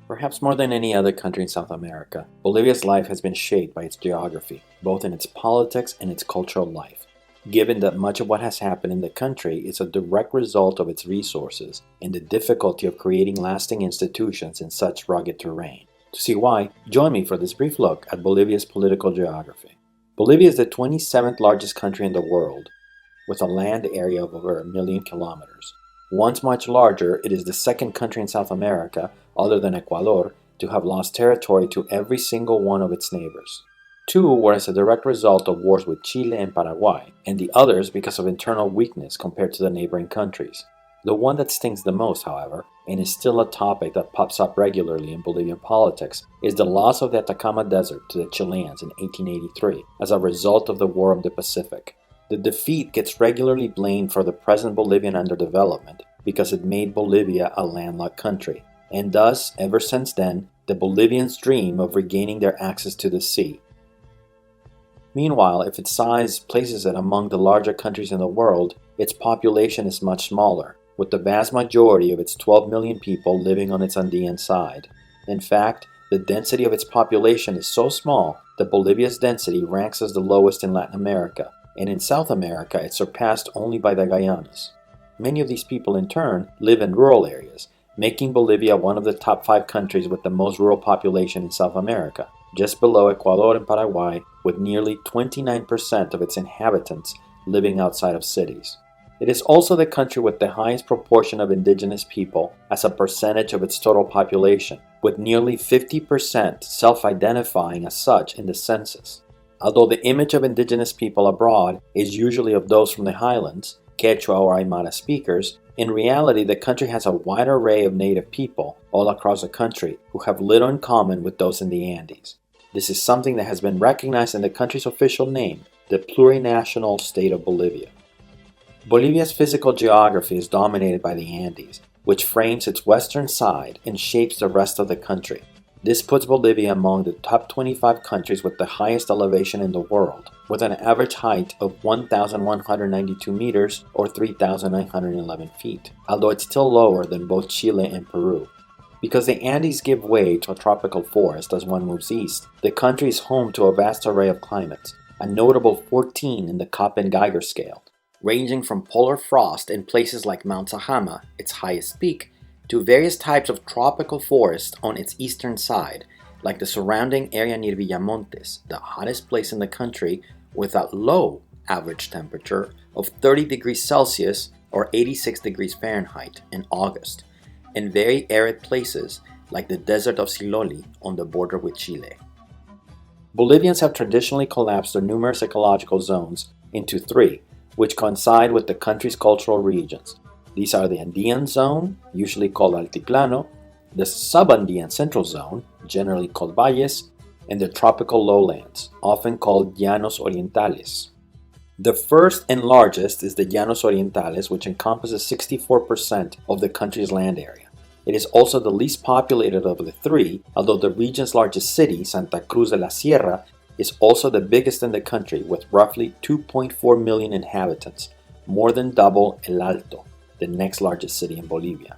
Perhaps more than any other country in South America, Bolivia's life has been shaped by its geography, both in its politics and its cultural life. Given that much of what has happened in the country is a direct result of its resources and the difficulty of creating lasting institutions in such rugged terrain. To see why, join me for this brief look at Bolivia's political geography. Bolivia is the 27th largest country in the world, with a land area of over 1 million kilometers. Once much larger, it is the second country in South America, other than Ecuador, to have lost territory to every single one of its neighbors. Two were as a direct result of wars with Chile and Paraguay, and the others because of internal weakness compared to the neighboring countries. The one that stings the most, however, and is still a topic that pops up regularly in Bolivian politics, is the loss of the Atacama Desert to the Chileans in 1883 as a result of the War of the Pacific. The defeat gets regularly blamed for the present Bolivian underdevelopment because it made Bolivia a landlocked country, and thus, ever since then, the Bolivians dream of regaining their access to the sea. Meanwhile, if its size places it among the larger countries in the world, its population is much smaller, with the vast majority of its 12 million people living on its Andean side. In fact, the density of its population is so small that Bolivia's density ranks as the lowest in Latin America, and in South America it's surpassed only by the Guyanas. Many of these people in turn live in rural areas, making Bolivia one of the top 5 countries with the most rural population in South America, just below Ecuador and Paraguay, with nearly 29% of its inhabitants living outside of cities. It is also the country with the highest proportion of indigenous people as a percentage of its total population, with nearly 50% self-identifying as such in the census. Although the image of indigenous people abroad is usually of those from the highlands, Quechua or Aymara speakers, in reality the country has a wide array of native people all across the country who have little in common with those in the Andes. This is something that has been recognized in the country's official name, the plurinational state of Bolivia. Bolivia's physical geography is dominated by the Andes, which frames its western side and shapes the rest of the country. This puts Bolivia among the top 25 countries with the highest elevation in the world, with an average height of 1,192 meters or 3,911 feet, although it's still lower than both Chile and Peru. Because the Andes give way to a tropical forest as one moves east, the country is home to a vast array of climates, a notable 14 in the Köppen-Geiger scale, ranging from polar frost in places like Mount Sajama, its highest peak, to various types of tropical forest on its eastern side, like the surrounding area near Villamontes, the hottest place in the country, with a low average temperature of 30 degrees Celsius or 86 degrees Fahrenheit in August, and very arid places like the desert of Siloli on the border with Chile. Bolivians have traditionally collapsed their numerous ecological zones into 3, which coincide with the country's cultural regions. These are the Andean zone, usually called Altiplano, the Subandean Central Zone, generally called Valles, and the tropical lowlands, often called Llanos Orientales. The first and largest is the Llanos Orientales, which encompasses 64% of the country's land area. It is also the least populated of the 3, although the region's largest city, Santa Cruz de la Sierra, is also the biggest in the country with roughly 2.4 million inhabitants, more than double El Alto, the next largest city in Bolivia.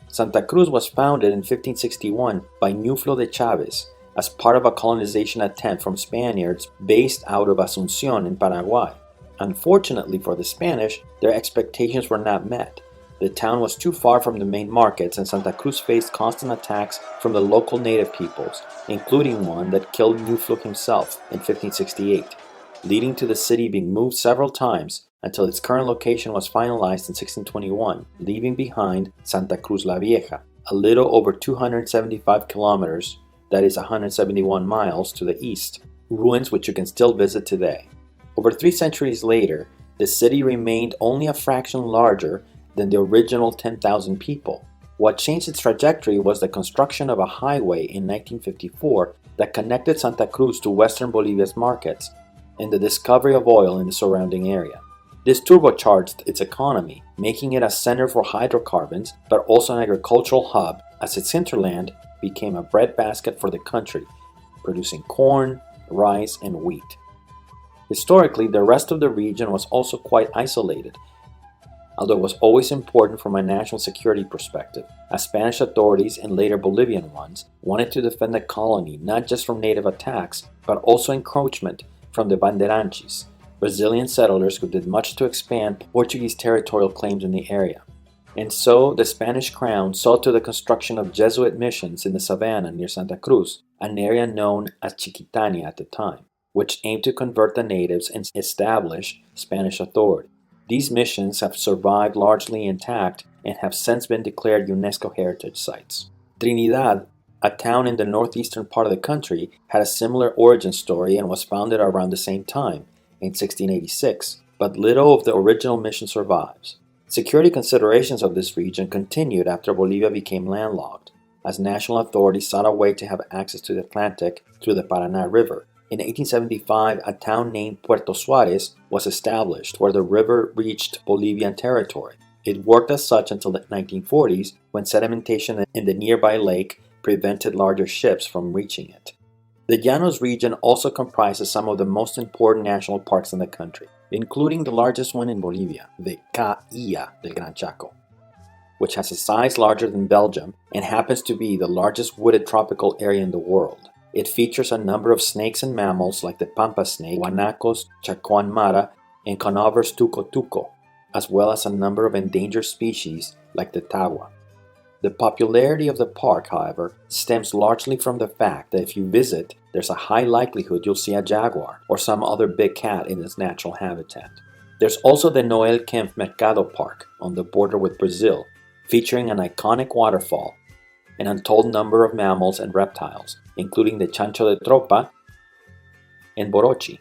Santa Cruz was founded in 1561 by Ñuflo de Chávez as part of a colonization attempt from Spaniards based out of Asunción in Paraguay. Unfortunately for the Spanish, their expectations were not met. The town was too far from the main markets, and Santa Cruz faced constant attacks from the local native peoples, including one that killed Ñuflo himself in 1568, leading to the city being moved several times until its current location was finalized in 1621, leaving behind Santa Cruz la Vieja, a little over 275 kilometers, that is 171 miles to the east, ruins which you can still visit today. Over 3 centuries later, the city remained only a fraction larger than the original 10,000 people. What changed its trajectory was the construction of a highway in 1954 that connected Santa Cruz to western Bolivia's markets and the discovery of oil in the surrounding area. This turbocharged its economy, making it a center for hydrocarbons, but also an agricultural hub as its hinterland became a breadbasket for the country, producing corn, rice, and wheat. Historically, the rest of the region was also quite isolated, although it was always important from a national security perspective, as Spanish authorities and later Bolivian ones wanted to defend the colony not just from native attacks, but also encroachment from the Bandeirantes, Brazilian settlers who did much to expand Portuguese territorial claims in the area. And so the Spanish crown saw to the construction of Jesuit missions in the savannah near Santa Cruz, an area known as Chiquitania at the time, which aimed to convert the natives and establish Spanish authority. These missions have survived largely intact and have since been declared UNESCO heritage sites. Trinidad, a town in the northeastern part of the country, had a similar origin story and was founded around the same time, in 1686, but little of the original mission survives. Security considerations of this region continued after Bolivia became landlocked, as national authorities sought a way to have access to the Atlantic through the Paraná River. In 1875, a town named Puerto Suárez was established where the river reached Bolivian territory. It worked as such until the 1940s, when sedimentation in the nearby lake prevented larger ships from reaching it. The Llanos region also comprises some of the most important national parks in the country, including the largest one in Bolivia, the Caía del Gran Chaco, which has a size larger than Belgium and happens to be the largest wooded tropical area in the world. It features a number of snakes and mammals like the pampa snake, guanacos, chacoan mara, and Conover's tuco tuco, as well as a number of endangered species like the tagua. The popularity of the park, however, stems largely from the fact that if you visit, there's a high likelihood you'll see a jaguar or some other big cat in its natural habitat. There's also the Noel Kempf Mercado Park on the border with Brazil, featuring an iconic waterfall, an untold number of mammals and reptiles, including the chancho de tropa and borochi.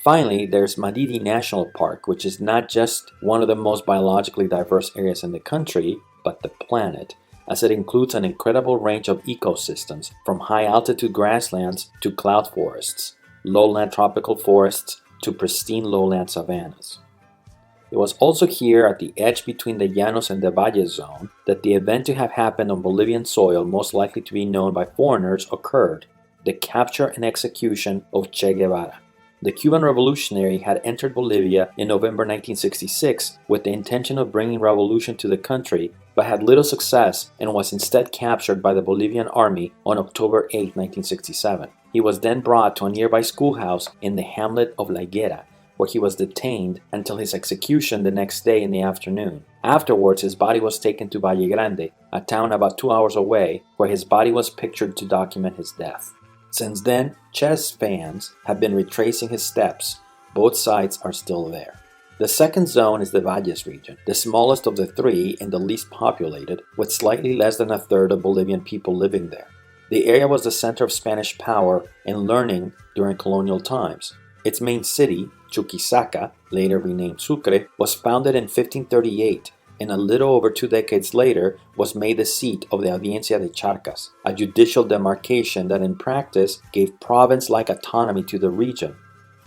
Finally, there's Madidi National Park, which is not just one of the most biologically diverse areas in the country, but the planet, as it includes an incredible range of ecosystems, from high-altitude grasslands to cloud forests, lowland tropical forests to pristine lowland savannas. It was also here at the edge between the Llanos and the Valle zone that the event to have happened on Bolivian soil most likely to be known by foreigners occurred, the capture and execution of Che Guevara. The Cuban revolutionary had entered Bolivia in November 1966 with the intention of bringing revolution to the country, but had little success and was instead captured by the Bolivian army on October 8, 1967. He was then brought to a nearby schoolhouse in the hamlet of La Higuera, where he was detained until his execution the next day in the afternoon. Afterwards, his body was taken to Valle Grande, a town about 2 hours away, where his body was pictured to document his death. Since then, Che's fans have been retracing his steps. Both sites are still there. The second zone is the Valles region, the smallest of the three and the least populated, with slightly less than a third of Bolivian people living there. The area was the center of Spanish power and learning during colonial times. Its main city, Chuquisaca, later renamed Sucre, was founded in 1538, and a little over 2 decades later was made the seat of the Audiencia de Charcas, a judicial demarcation that in practice gave province-like autonomy to the region,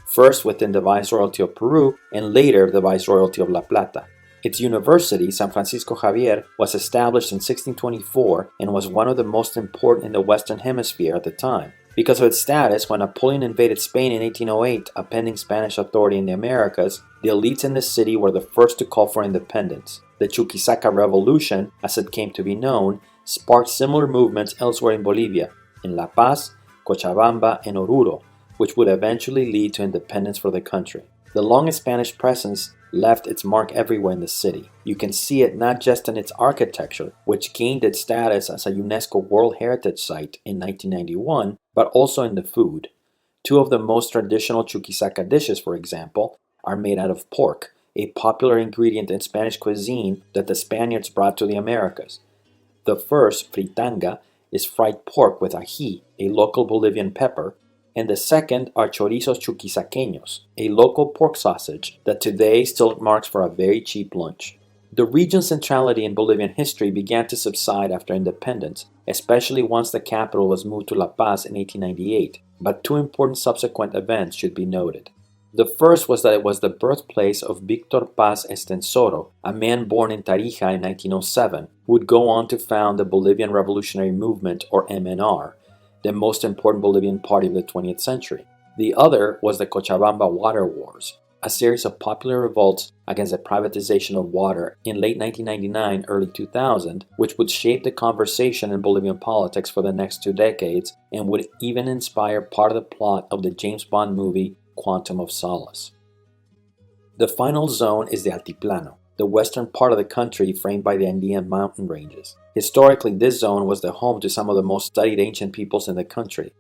first within the Viceroyalty of Peru and later the Viceroyalty of La Plata. Its university, San Francisco Javier, was established in 1624 and was one of the most important in the Western Hemisphere at the time. Because of its status, when Napoleon invaded Spain in 1808, upending Spanish authority in the Americas, the elites in the city were the first to call for independence. The Chuquisaca Revolution, as it came to be known, sparked similar movements elsewhere in Bolivia, in La Paz, Cochabamba, and Oruro, which would eventually lead to independence for the country. The long Spanish presence left its mark everywhere in the city. You can see it not just in its architecture, which gained its status as a UNESCO World Heritage Site in 1991, but also in the food. Two of the most traditional Chuquisaca dishes, for example, are made out of pork, a popular ingredient in Spanish cuisine that the Spaniards brought to the Americas. The first, fritanga, is fried pork with ají, a local Bolivian pepper, and the second are chorizos chuquisaqueños, a local pork sausage that today still marks for a very cheap lunch. The region's centrality in Bolivian history began to subside after independence, especially once the capital was moved to La Paz in 1898, but two important subsequent events should be noted. The first was that it was the birthplace of Victor Paz Estensoro, a man born in Tarija in 1907, who would go on to found the Bolivian Revolutionary Movement, or MNR, the most important Bolivian party of the 20th century. The other was the Cochabamba Water Wars, a series of popular revolts against the privatization of water in late 1999, early 2000, which would shape the conversation in Bolivian politics for the next 2 decades and would even inspire part of the plot of the James Bond movie Quantum of Solace. The final zone is the Altiplano, the western part of the country framed by the Andean mountain ranges. Historically, this zone was the home to some of the most studied ancient peoples in the country.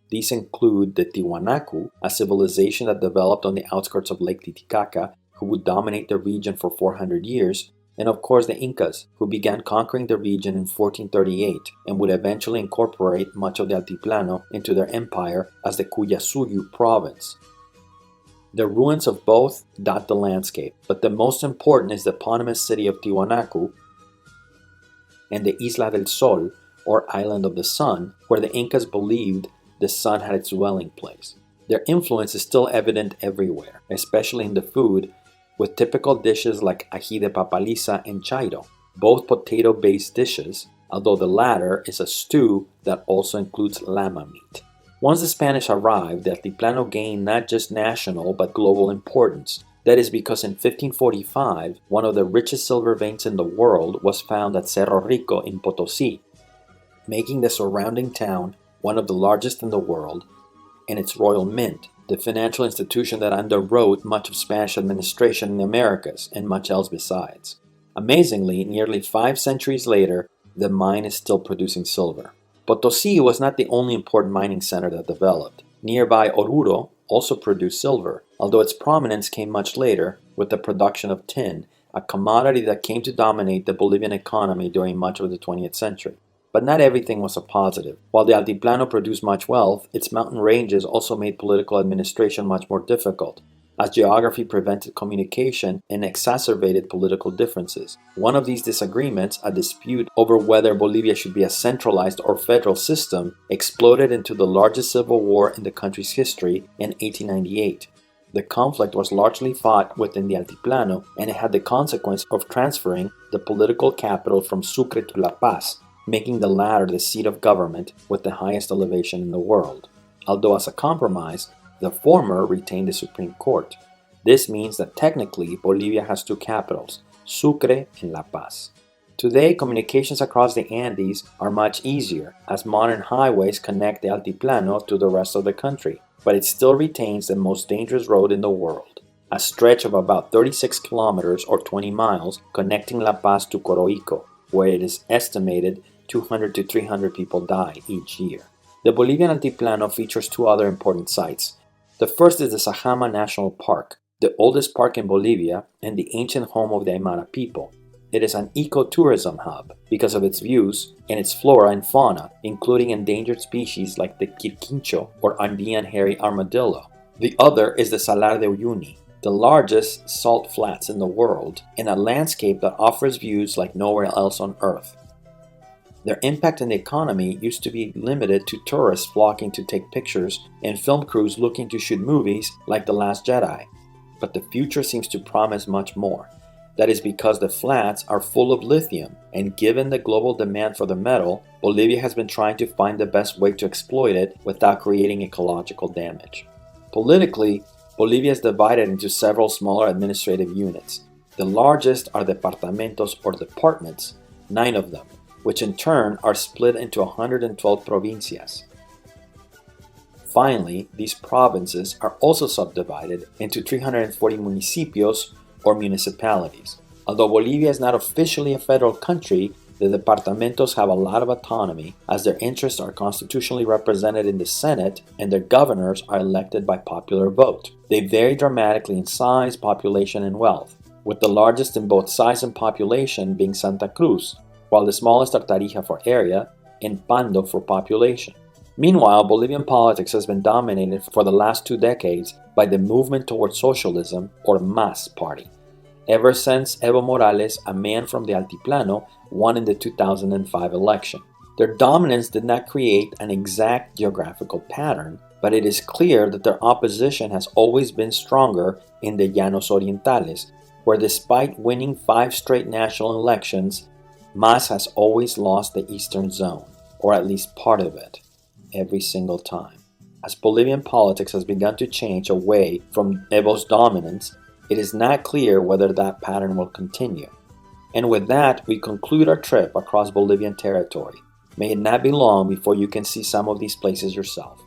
These include the Tiwanaku, a civilization that developed on the outskirts of Lake Titicaca, who would dominate the region for 400 years, and of course the Incas, who began conquering the region in 1438 and would eventually incorporate much of the Altiplano into their empire as the Cuyasuyu province. The ruins of both dot the landscape, but the most important is the eponymous city of Tiwanaku and the Isla del Sol, or Island of the Sun, where the Incas believed the sun had its dwelling place. Their influence is still evident everywhere, especially in the food, with typical dishes like ají de papaliza and chairo, both potato-based dishes, although the latter is a stew that also includes llama meat. Once the Spanish arrived, the Altiplano gained not just national but global importance. That is because in 1545, one of the richest silver veins in the world was found at Cerro Rico in Potosí, making the surrounding town one of the largest in the world, and its royal mint, the financial institution that underwrote much of Spanish administration in the Americas and much else besides. Amazingly, nearly 5 centuries later, the mine is still producing silver. Potosí was not the only important mining center that developed. Nearby Oruro also produced silver, although its prominence came much later with the production of tin, a commodity that came to dominate the Bolivian economy during much of the 20th century. But not everything was a positive. While the Altiplano produced much wealth, its mountain ranges also made political administration much more difficult, as geography prevented communication and exacerbated political differences. One of these disagreements, a dispute over whether Bolivia should be a centralized or federal system, exploded into the largest civil war in the country's history in 1898. The conflict was largely fought within the Altiplano, and it had the consequence of transferring the political capital from Sucre to La Paz, making the latter the seat of government with the highest elevation in the world. Although as a compromise, the former retained the Supreme Court. This means that technically Bolivia has 2 capitals, Sucre and La Paz. Today, communications across the Andes are much easier, as modern highways connect the Altiplano to the rest of the country, but it still retains the most dangerous road in the world, a stretch of about 36 kilometers or 20 miles connecting La Paz to Coroico, where it is estimated 200 to 300 people die each year. The Bolivian Altiplano features 2 other important sites. The first is the Sajama National Park, the oldest park in Bolivia and the ancient home of the Aymara people. It is an ecotourism hub because of its views and its flora and fauna, including endangered species like the quirquincho or Andean hairy armadillo. The other is the Salar de Uyuni, the largest salt flats in the world, and a landscape that offers views like nowhere else on Earth. Their impact on the economy used to be limited to tourists flocking to take pictures and film crews looking to shoot movies like The Last Jedi. But the future seems to promise much more. That is because the flats are full of lithium, and given the global demand for the metal, Bolivia has been trying to find the best way to exploit it without creating ecological damage. Politically, Bolivia is divided into several smaller administrative units. The largest are departamentos or departments, 9 of them, which in turn are split into 112 provincias. Finally, these provinces are also subdivided into 340 municipios or municipalities. Although Bolivia is not officially a federal country, the departamentos have a lot of autonomy as their interests are constitutionally represented in the Senate and their governors are elected by popular vote. They vary dramatically in size, population, and wealth, with the largest in both size and population being Santa Cruz, while the smallest are Tarija for area and Pando for population. Meanwhile, Bolivian politics has been dominated for the last 2 decades by the movement towards socialism, or MAS party, ever since Evo Morales, a man from the Altiplano, won in the 2005 election. Their dominance did not create an exact geographical pattern, but it is clear that their opposition has always been stronger in the Llanos Orientales, where despite winning 5 straight national elections, MAS has always lost the eastern zone, or at least part of it, every single time. As Bolivian politics has begun to change away from Evo's dominance, it is not clear whether that pattern will continue. And with that, we conclude our trip across Bolivian territory. May it not be long before you can see some of these places yourself.